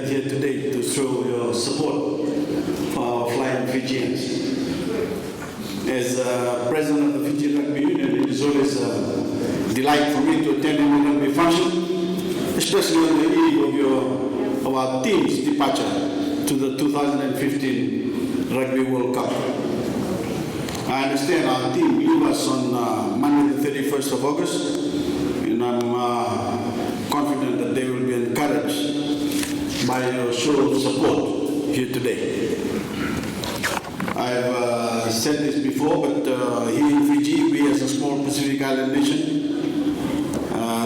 gathered here today to show your support for our flying Fijians. As president of the Fiji Rugby Union, it is always a delight for me to attend any rugby function, especially on the eve of our team's departure to the 2015 Rugby World Cup. I understand our team leave us on Monday the 31st of August, and I'm confident that they will be encouraged by your show of support here today. I've said this before, but here in Fiji, we as a small Pacific Island nation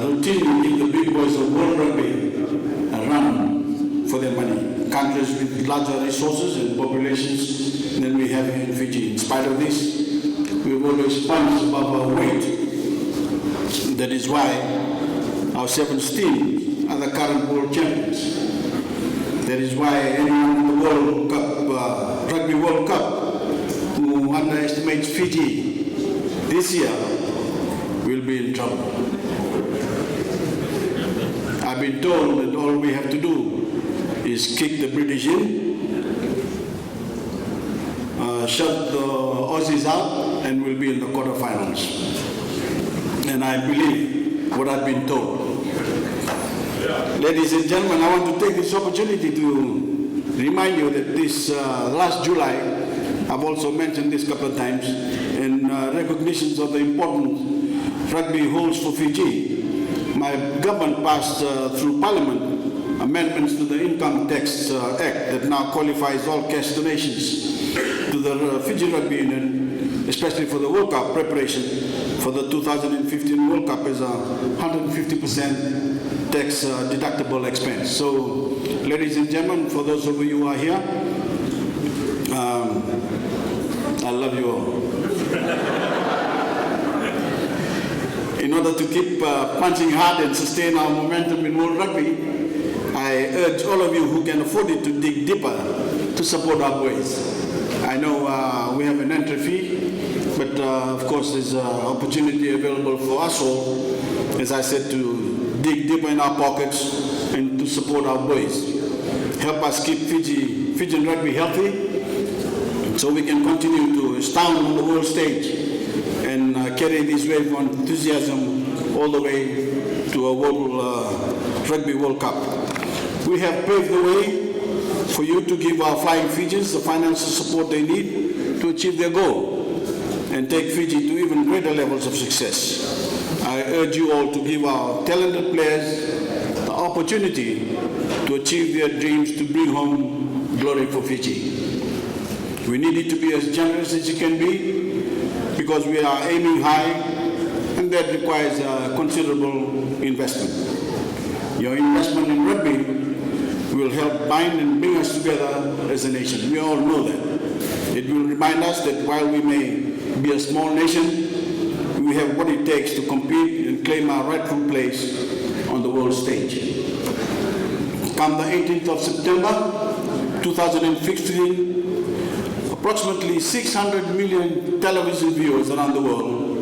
routinely give the big boys of world rugby a run for their money. Countries with larger resources and populations than we have here in Fiji. In spite of this, we've always punched above our weight. That is why our sevens team are the current world champions. That is why anyone in the World Cup, Rugby World Cup, who underestimates Fiji this year will be in trouble. I've been told that all we have to do is kick the British in, shut the Aussies out, and we'll be in the quarterfinals. And I believe what I've been told. Ladies and gentlemen, I want to take this opportunity to remind you that this last July, I've also mentioned this a couple of times, in recognition of the importance rugby holds for Fiji, my government passed through Parliament amendments to the Income Tax Act that now qualifies all cash donations to the Fiji Rugby Union, especially for the World Cup preparation for the 2015 World Cup, as a 150% tax deductible expense. So, ladies and gentlemen, for those of you who are here, I love you all. In order to keep punching hard and sustain our momentum in world rugby, I urge all of you who can afford it to dig deeper to support our boys. I know we have an entry fee, but of course there's an opportunity available for us all, as I said, to dig deeper in our pockets and to support our boys. Help us keep Fijian rugby healthy so we can continue to astound on the world stage and carry this wave of enthusiasm all the way to a Rugby World Cup. We have paved the way for you to give our flying Fijians the financial support they need to achieve their goal and take Fiji to even greater levels of success. I urge you all to give our talented players the opportunity to achieve their dreams to bring home glory for Fiji. We need it to be as generous as it can be because we are aiming high, and that requires a considerable investment. Your investment in rugby will help bind and bring us together as a nation. We all know that. It will remind us that while we may be a small nation, we have what it takes to compete and claim our rightful place on the world stage. Come the 18th of September 2015, approximately 600 million television viewers around the world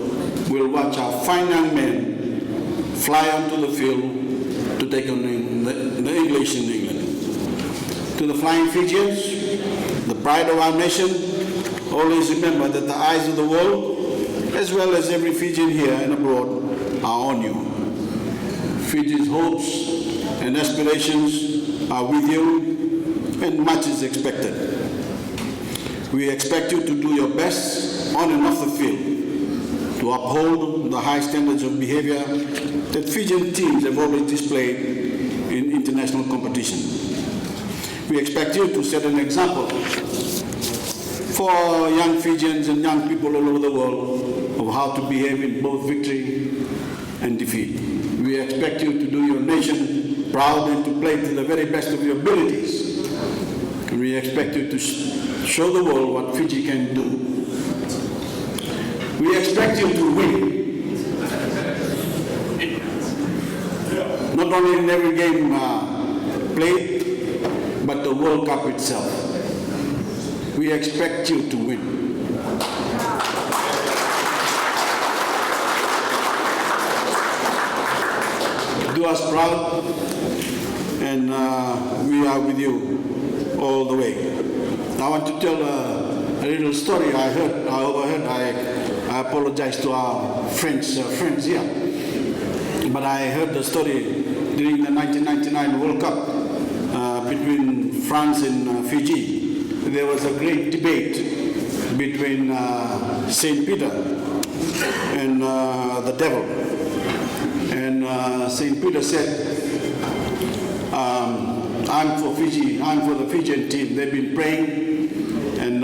will watch our fine young men fly onto the field to take on the English in England. To the flying Fijians, the pride of our nation, always remember that the eyes of the world, as well as every Fijian here and abroad, are on you. Fiji's hopes and aspirations are with you, and much is expected. We expect you to do your best on and off the field to uphold the high standards of behavior that Fijian teams have always displayed in international competition. We expect you to set an example for young Fijians and young people all over the world of how to behave in both victory and defeat. We expect you to do your nation proud and to play to the very best of your abilities. And we expect you to show the world what Fiji can do. We expect you to win. Not only in every game played, but the World Cup itself. We expect you to win. Do us proud and we are with you all the way. I want to tell a little story I overheard. I apologize to our friends here, but I heard the story during the 1999 World Cup between France and Fiji. There was a great debate between St. Peter and the devil. And St. Peter said, I'm for Fiji, I'm for the Fijian team. They've been praying and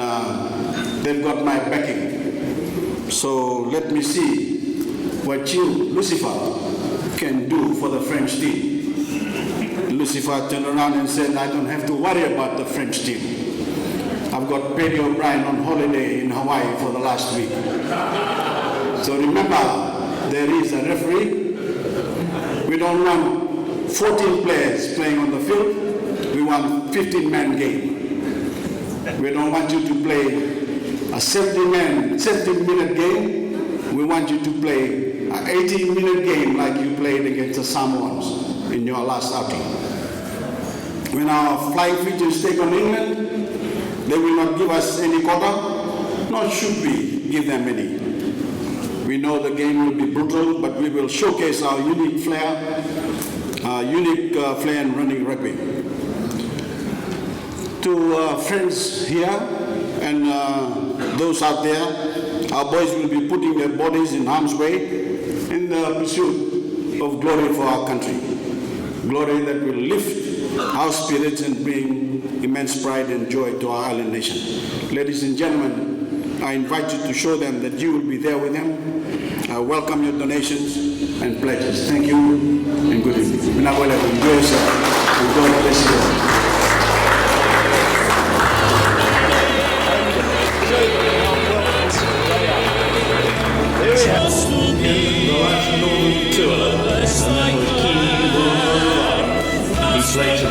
they've got my backing. So let me see what you, Lucifer, can do for the French team. Lucifer turned around and said, I don't have to worry about the French team. I've got Paddy O'Brien on holiday in Hawaii for the last week. So remember, there is a referee. We don't want 14 players playing on the field. We want 15-man game. We don't want you to play a 70-minute game. We want you to play an 18-minute game like you played against the Samoans in your last outing. When our flying Fijians take on England, they will not give us any quota, nor should we give them any. We know the game will be brutal, but we will showcase our unique flair and running rugby. To friends here and those out there, our boys will be putting their bodies in harm's way in the pursuit of glory for our country. Glory that will lift our spirits and bring immense pride and joy to our island nation. Ladies and gentlemen, I invite you to show them that you will be there with them. I welcome your donations and pledges. Thank you and good evening. Enjoy yourself and God bless you. Just to be the last known tour, and then with Key, he's playing